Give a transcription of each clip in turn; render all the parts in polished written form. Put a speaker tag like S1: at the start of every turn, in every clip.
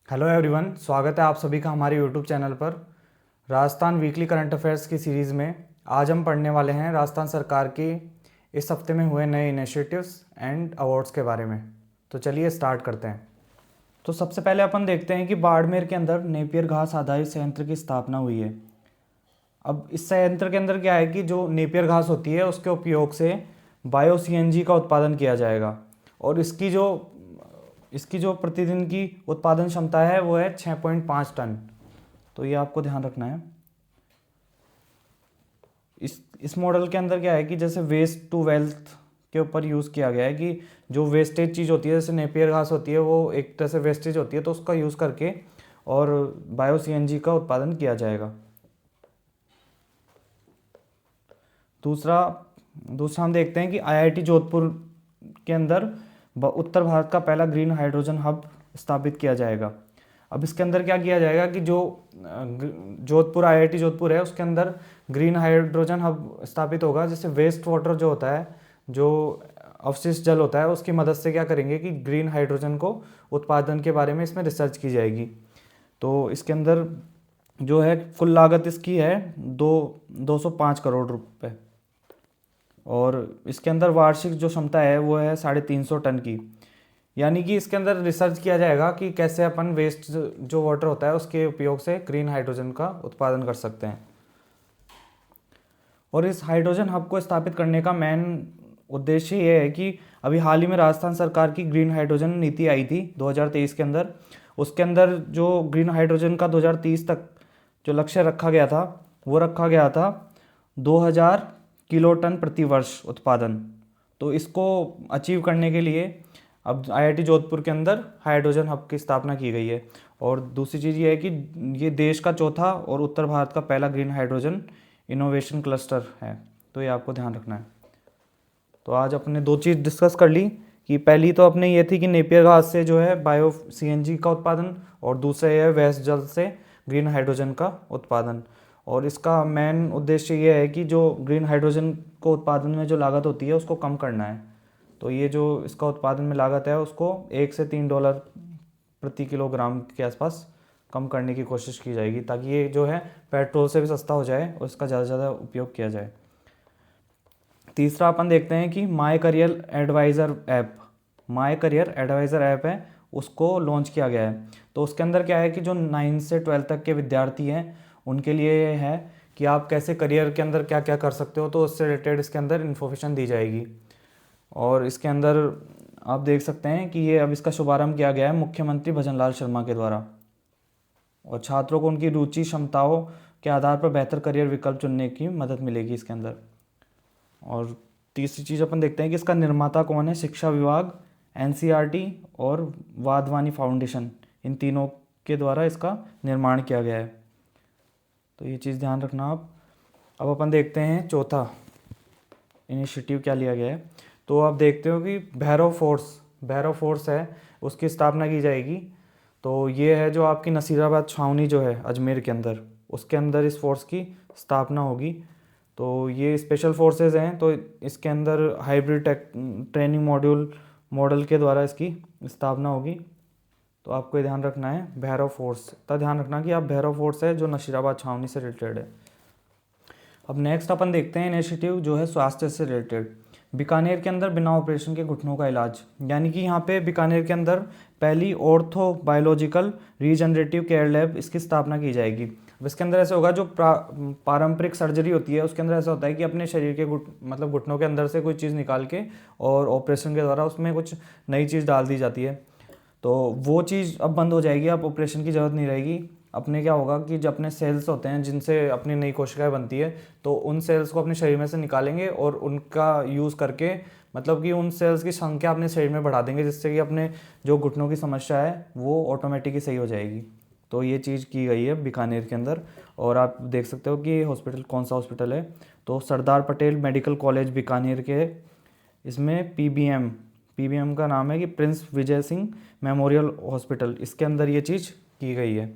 S1: Hello everyone, स्वागत है आप सभी का हमारे यूट्यूब चैनल पर। राजस्थान वीकली करंट अफेयर्स की सीरीज़ में आज हम पढ़ने वाले हैं राजस्थान सरकार की इस हफ्ते में हुए नए इनिशिएटिव्स एंड अवार्ड्स के बारे में। तो चलिए स्टार्ट करते हैं। तो सबसे पहले अपन देखते हैं कि बाड़मेर के अंदर नेपियर घास आधारित संयंत्र की स्थापना हुई है। अब इस संयंत्र के अंदर क्या है कि जो नेपियर घास होती है उसके उपयोग से बायो सीएनजी का उत्पादन किया जाएगा और इसकी जो प्रतिदिन की उत्पादन क्षमता है वो है 6.5 टन। तो ये आपको ध्यान रखना है। इस मॉडल के अंदर क्या है कि जैसे वेस्ट टू वेल्थ के ऊपर यूज़ किया गया है कि जो वेस्टेज चीज़ होती है, जैसे नेपियर घास होती है, वो एक तरह से वेस्टेज होती है, तो उसका यूज़ करके और बायो सीएनजी का उत्पादन किया जाएगा। दूसरा दूसरा हम देखते हैं कि आईआईटी जोधपुर के अंदर उत्तर भारत का पहला ग्रीन हाइड्रोजन हब स्थापित किया जाएगा। अब इसके अंदर क्या किया जाएगा कि जो जोधपुर आईआईटी जोधपुर है उसके अंदर ग्रीन हाइड्रोजन हब स्थापित होगा, जिससे वेस्ट वाटर जो होता है, जो अवशिष्ट जल होता है, उसकी मदद से क्या करेंगे कि ग्रीन हाइड्रोजन को उत्पादन के बारे में इसमें रिसर्च की जाएगी। तो इसके अंदर जो है कुल लागत इसकी है 205 करोड़ रुपए और इसके अंदर वार्षिक जो क्षमता है वो है 350 टन की। यानी कि इसके अंदर रिसर्च किया जाएगा कि कैसे अपन वेस्ट जो वाटर होता है उसके उपयोग से ग्रीन हाइड्रोजन का उत्पादन कर सकते हैं। और इस हाइड्रोजन हब को स्थापित करने का मेन उद्देश्य ये है कि अभी हाल ही में राजस्थान सरकार की ग्रीन हाइड्रोजन नीति आई थी 2023 के अंदर। उसके अंदर जो ग्रीन हाइड्रोजन का 2030 तक जो लक्ष्य रखा गया था वो रखा गया था 2000 किलो टन प्रति वर्ष उत्पादन। तो इसको अचीव करने के लिए अब आईआईटी जोधपुर के अंदर हाइड्रोजन हब की स्थापना की गई है। और दूसरी चीज़ ये है कि ये देश का चौथा और उत्तर भारत का पहला ग्रीन हाइड्रोजन इनोवेशन क्लस्टर है। तो ये आपको ध्यान रखना है। तो आज अपने दो चीज़ डिस्कस कर ली कि पहली तो अपने ये थी कि नेपियर घास से जो है बायो सीएनजी का उत्पादन, और दूसरा ये है वेस्ट जल से ग्रीन हाइड्रोजन का उत्पादन। और इसका मेन उद्देश्य ये है कि जो ग्रीन हाइड्रोजन को उत्पादन में जो लागत होती है उसको कम करना है। तो ये जो इसका उत्पादन में लागत है उसको $1 से $3 प्रति किलोग्राम के आसपास कम करने की कोशिश की जाएगी, ताकि ये जो है पेट्रोल से भी सस्ता हो जाए और इसका ज़्यादा से ज़्यादा उपयोग किया जाए। तीसरा अपन देखते हैं कि माई करियर एडवाइज़र ऐप है, उसको लॉन्च किया गया है। तो उसके अंदर क्या है कि जो 9 से 12 तक के विद्यार्थी हैं उनके लिए है कि आप कैसे करियर के अंदर क्या क्या कर सकते हो, तो उससे रिलेटेड इसके अंदर इन्फॉर्मेशन दी जाएगी। और इसके अंदर आप देख सकते हैं कि ये अब इसका शुभारंभ किया गया है मुख्यमंत्री भजनलाल शर्मा के द्वारा, और छात्रों को उनकी रुचि क्षमताओं के आधार पर बेहतर करियर विकल्प चुनने की मदद मिलेगी इसके अंदर। और तीसरी चीज़ अपन देखते हैं कि इसका निर्माता कौन है। शिक्षा विभाग, एनसीईआरटी और वाधवानी फाउंडेशन, इन तीनों के द्वारा इसका निर्माण किया गया है। तो ये चीज़ ध्यान रखना आप। अब अपन देखते हैं चौथा इनिशिएटिव क्या लिया गया है। तो आप देखते हो कि भैरव फोर्स है, उसकी स्थापना की जाएगी। तो ये है जो आपकी नसीराबाद छावनी जो है अजमेर के अंदर, उसके अंदर इस फोर्स की स्थापना होगी। तो ये स्पेशल फोर्सेस हैं, तो इसके अंदर हाइब्रिड ट्रेनिंग मॉडल के द्वारा इसकी स्थापना होगी। तो आपको ये ध्यान रखना है, भैरव फोर्स का ध्यान रखना कि आप भैरव फोर्स है जो नशीराबाद छावनी से रिलेटेड है। अब नेक्स्ट अपन देखते हैं इनिशिएटिव जो है स्वास्थ्य से रिलेटेड। बीकानेर के अंदर बिना ऑपरेशन के घुटनों का इलाज, यानी कि यहाँ पे बीकानेर के अंदर पहली ortho biological regenerative care lab इसकी स्थापना की जाएगी। अब इसके अंदर ऐसा होगा, जो पारंपरिक सर्जरी होती है उसके अंदर ऐसा होता है कि अपने शरीर के मतलब घुटनों के अंदर से कोई चीज़ निकाल के और ऑपरेशन के द्वारा उसमें कुछ नई चीज़ डाल दी जाती है। तो वो चीज़ अब बंद हो जाएगी, अब ऑपरेशन की ज़रूरत नहीं रहेगी। अपने क्या होगा कि जो अपने सेल्स होते हैं जिनसे अपनी नई कोशिकाएं बनती है, तो उन सेल्स को अपने शरीर में से निकालेंगे और उनका यूज़ करके, मतलब कि उन सेल्स की संख्या अपने शरीर में बढ़ा देंगे, जिससे कि अपने जो घुटनों की समस्या है वो ऑटोमेटिकली सही हो जाएगी। तो ये चीज़ की गई है बीकानेर के अंदर। और आप देख सकते हो कि हॉस्पिटल कौन सा हॉस्पिटल है, तो सरदार पटेल मेडिकल कॉलेज बीकानेर के, इसमें पीबीएम का नाम है कि Prince Vijay Singh memorial hospital, इसके अंदर ये चीज़ की गई है।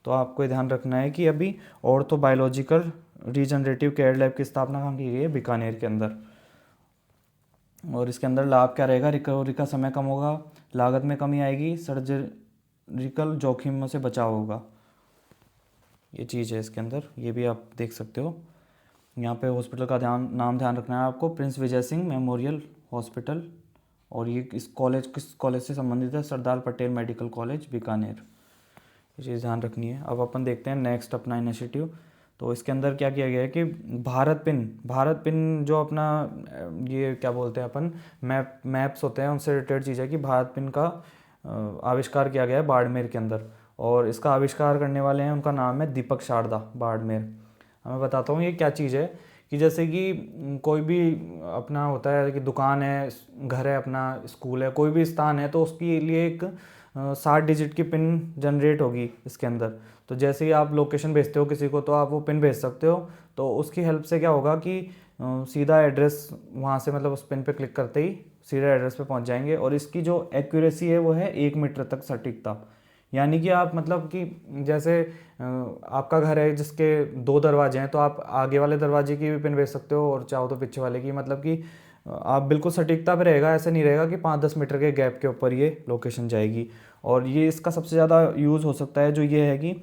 S1: तो आपको ध्यान रखना है कि अभी ortho biological regenerative care lab की स्थापना कहाँ की गई है, बीकानेर के अंदर। और इसके अंदर लाभ क्या रहेगा, रिकवरी का समय कम होगा, लागत में कमी आएगी, मेडिकल जोखिम से बचाव होगा। ये चीज़ है इसके अंदर, ये भी आप देख सकते हो। यहाँ पे हॉस्पिटल का नाम ध्यान रखना है आपको, Prince Vijay Singh memorial hospital, और ये किस कॉलेज से संबंधित है, सरदार पटेल मेडिकल कॉलेज बीकानेर। ये चीज़ ध्यान रखनी है। अब अपन देखते हैं नेक्स्ट अपना इनिशिएटिव। तो इसके अंदर क्या किया गया है कि भारत पिन जो अपना ये क्या बोलते हैं अपन, मैप्स होते हैं, उनसे रिलेटेड चीज़ है कि भारत पिन का आविष्कार किया गया है बाड़मेर के अंदर, और इसका आविष्कार करने वाले हैं, उनका नाम है दीपक शारदा बाड़मेर। मैं बताता हूँ ये क्या चीज़ है। कि जैसे कि कोई भी अपना होता है कि दुकान है, घर है, अपना स्कूल है, कोई भी स्थान है, तो उसके लिए एक 60 डिजिट की पिन जनरेट होगी इसके अंदर। तो जैसे ही आप लोकेशन भेजते हो किसी को, तो आप वो पिन भेज सकते हो। तो उसकी हेल्प से क्या होगा कि सीधा एड्रेस वहाँ से, मतलब उस पिन पे क्लिक करते ही सीधा एड्रेस पे पहुँच जाएंगे। और इसकी जो एक्यूरेसी है वो है 1 मीटर तक सटीकता। यानी कि आप मतलब कि जैसे आपका घर है जिसके 2 दरवाजे हैं, तो आप आगे वाले दरवाजे की भी पिन भेज सकते हो और चाहो तो पीछे वाले की, मतलब कि आप बिल्कुल सटीकता पे रहेगा। ऐसा नहीं रहेगा कि 5-10 मीटर के गैप के ऊपर ये लोकेशन जाएगी। और ये इसका सबसे ज़्यादा यूज़ हो सकता है जो ये है कि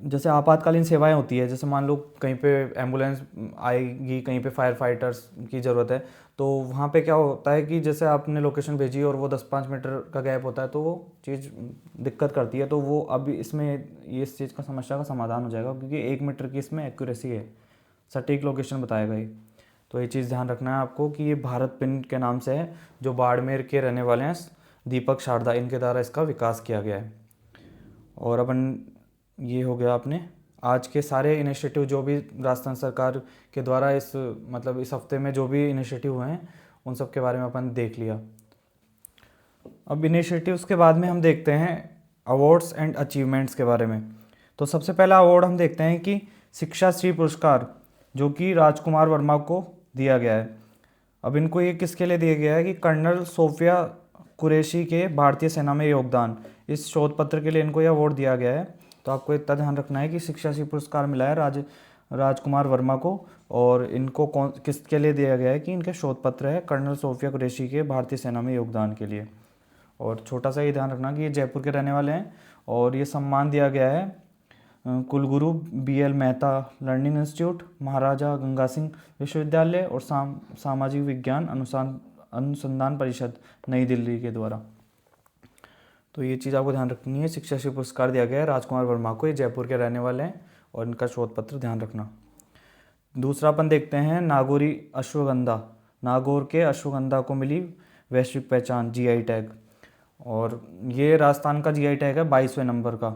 S1: जैसे आपातकालीन सेवाएं होती है, जैसे मान लो कहीं पे एम्बुलेंस आएगी, कहीं पे फायर फाइटर्स की ज़रूरत है, तो वहाँ पे क्या होता है कि जैसे आपने लोकेशन भेजी और वो 10-5 मीटर का गैप होता है, तो वो चीज़ दिक्कत करती है। तो वो अभी इसमें ये इस चीज़ का समस्या का समाधान हो जाएगा, क्योंकि 1 मीटर की इसमें एक्यूरेसी है, सटीक लोकेशन बताएगा ये। तो ये चीज़ ध्यान रखना है आपको कि ये भारत पिन के नाम से है, जो बाड़मेर के रहने वाले हैं दीपक शारदा, इनके द्वारा इसका विकास किया गया है। और अपन ये हो गया अपने आज के सारे इनिशिएटिव जो भी राजस्थान सरकार के द्वारा इस मतलब इस हफ्ते में जो भी इनिशिएटिव हुए हैं, उन सब के बारे में अपन देख लिया। अब इनिशिएटिव्स के बाद में हम देखते हैं अवार्ड्स एंड अचीवमेंट्स के बारे में। तो सबसे पहला अवार्ड हम देखते हैं कि शिक्षा श्री पुरस्कार, जो कि राजकुमार वर्मा को दिया गया है। अब इनको ये किसके लिए दिया गया है कि कर्नल सोफिया कुरैशी के भारतीय सेना में योगदान, इस शोध पत्र के लिए इनको ये अवार्ड दिया गया है। तो आपको इतना ध्यान रखना है कि शिक्षा श्री पुरस्कार मिला है राजकुमार वर्मा को, और इनको किसके लिए दिया गया है कि इनके शोध पत्र है कर्नल सोफिया कुरैशी के भारतीय सेना में योगदान के लिए। और छोटा सा ये ध्यान रखना कि ये जयपुर के रहने वाले हैं, और ये सम्मान दिया गया है कुलगुरु BL मेहता लर्निंग इंस्टीट्यूट, महाराजा गंगा सिंह विश्वविद्यालय और सामाजिक विज्ञान अनुसंधान परिषद नई दिल्ली के द्वारा। तो ये चीज़ आपको ध्यान रखनी है। शिक्षा श्री पुरस्कार दिया गया है राजकुमार वर्मा को, ये जयपुर के रहने वाले हैं, और इनका शोध पत्र ध्यान रखना। दूसरा अपन देखते हैं नागौरी अश्वगंधा। नागौर के अश्वगंधा को मिली वैश्विक पहचान, GI टैग, और ये राजस्थान का GI टैग है 22वें नंबर का।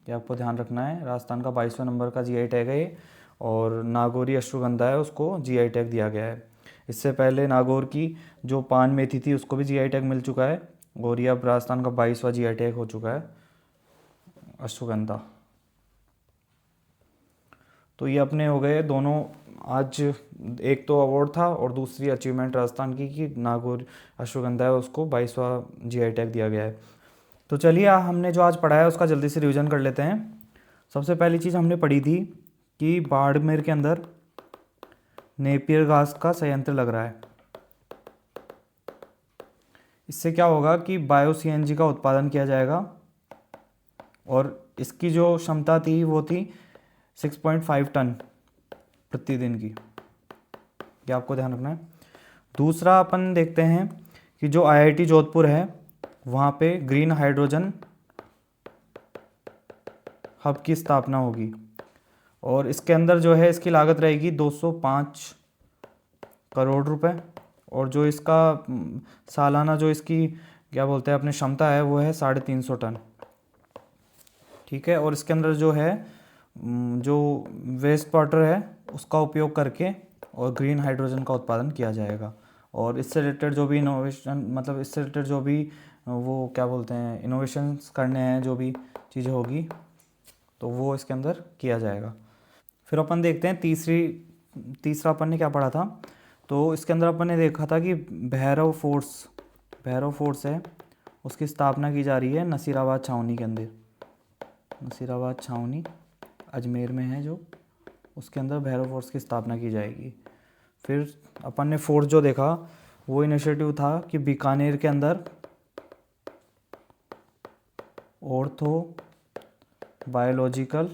S1: ये आपको ध्यान रखना है, राजस्थान का 22वें नंबर का GI टैग है ये, और नागौरी अश्वगंधा है उसको GI टैग दिया गया है। इससे पहले नागौर की जो पान मेथी थी उसको भी GI टैग मिल चुका है, और ये अब राजस्थान का 22वां GI टैग हो चुका है अश्वगंधा। तो ये अपने हो गए दोनों आज, एक तो अवार्ड था और दूसरी अचीवमेंट राजस्थान की कि नागौर अश्वगंधा है उसको 22वां GI टैग दिया गया है। तो चलिए हमने जो आज पढ़ा है उसका जल्दी से रिवीजन कर लेते हैं। सबसे पहली चीज़ हमने पढ़ी थी कि बाड़मेर के अंदर नेपियर घास का संयंत्र लग रहा है। इससे क्या होगा कि बायो CNG का उत्पादन किया जाएगा, और इसकी जो क्षमता थी वो थी 6.5 टन प्रतिदिन की। ये आपको ध्यान रखना है। दूसरा अपन देखते हैं कि जो IIT जोधपुर है वहाँ पे ग्रीन हाइड्रोजन हब की स्थापना होगी, और इसके अंदर जो है इसकी लागत रहेगी 205 करोड़ रुपए, और जो इसका सालाना जो इसकी क्या बोलते हैं अपनी क्षमता है वो है 350 टन। ठीक है, और इसके अंदर जो है जो वेस्ट वाटर है उसका उपयोग करके और ग्रीन हाइड्रोजन का उत्पादन किया जाएगा। और इससे रिलेटेड जो भी इनोवेशन, मतलब इससे रिलेटेड जो भी वो क्या बोलते हैं इनोवेशंस करने हैं, जो भी चीज़ें होगी तो वो इसके अंदर किया जाएगा। फिर अपन देखते हैं तीसरा अपन ने क्या पढ़ा था। तो इसके अंदर अपन ने देखा था कि भैरव फोर्स है उसकी स्थापना की जा रही है नसीराबाद छावनी के अंदर। नसीराबाद छावनी अजमेर में है जो, उसके अंदर भैरव फोर्स की स्थापना की जाएगी। फिर अपन ने फोर्स जो देखा वो इनिशिएटिव था कि बीकानेर के अंदर ऑर्थोबायोलॉजिकल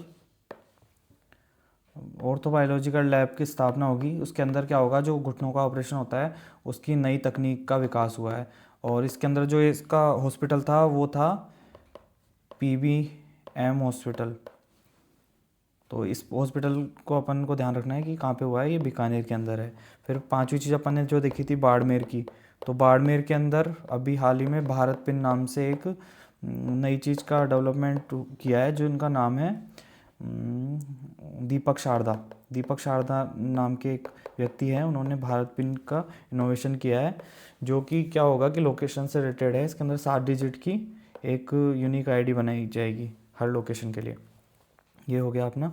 S1: लैब की स्थापना होगी। उसके अंदर क्या होगा, जो घुटनों का ऑपरेशन होता है उसकी नई तकनीक का विकास हुआ है। और इसके अंदर जो इसका हॉस्पिटल था वो था PBM हॉस्पिटल। तो इस हॉस्पिटल को अपन को ध्यान रखना है कि कहाँ पे हुआ है, ये बीकानेर के अंदर है। फिर पांचवी चीज़ अपन ने जो देखी थी बाड़मेर की, तो बाड़मेर के अंदर अभी हाल ही में भारत पिन नाम से एक नई चीज़ का डेवलपमेंट किया है, जो इनका नाम है दीपक शारदा नाम के एक व्यक्ति हैं। उन्होंने भारत पिन का इनोवेशन किया है, जो कि क्या होगा कि लोकेशन से रिलेटेड है। इसके अंदर 7 डिजिट की एक यूनिक आईडी बनाई जाएगी हर लोकेशन के लिए। ये हो गया अपना।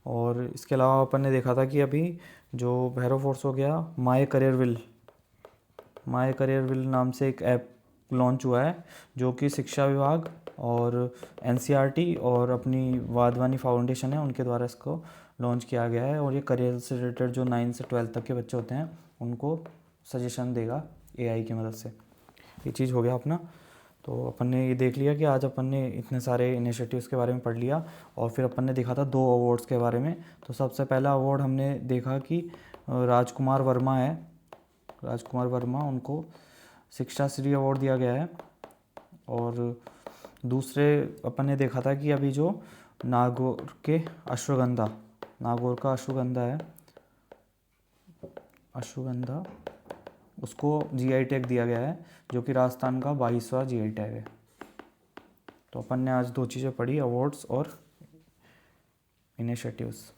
S1: और इसके अलावा अपन ने देखा था कि अभी जो भैरव फोर्स हो गया, माय करियर विल नाम से एक ऐप लॉन्च हुआ है, जो कि शिक्षा विभाग और NCERT और अपनी वाधवानी फाउंडेशन है उनके द्वारा इसको लॉन्च किया गया है। और ये करियर से रिलेटेड जो 9 से 12 तक के बच्चे होते हैं उनको सजेशन देगा AI की मदद से। ये चीज़ हो गया अपना। तो अपन ने ये देख लिया कि आज अपन ने इतने सारे इनिशिएटिव्स के बारे में पढ़ लिया। और फिर अपन ने देखा था 2 अवार्ड्स के बारे में। तो सबसे पहला अवार्ड हमने देखा कि राजकुमार वर्मा उनको शिक्षा श्री अवार्ड दिया गया है। और दूसरे अपन ने देखा था कि अभी जो नागौर का अश्वगंधा उसको GI टैग दिया गया है, जो कि राजस्थान का 22वां GI टैग है। तो अपन ने आज 2 चीज़ें पढ़ी, अवार्ड्स और इनिशिएटिव्स।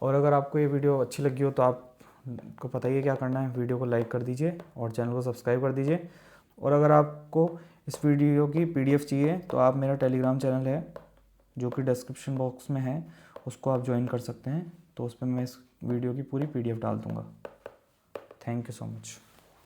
S1: और अगर आपको ये वीडियो अच्छी लगी हो तो आपको पता ही है क्या करना है, वीडियो को लाइक कर दीजिए और चैनल को सब्सक्राइब कर दीजिए। और अगर आपको इस वीडियो की PDF चाहिए तो आप मेरा टेलीग्राम चैनल है जो कि डिस्क्रिप्शन बॉक्स में है, उसको आप ज्वाइन कर सकते हैं। तो उस पर मैं इस वीडियो की पूरी PDF डाल दूँगा। Thank you so much.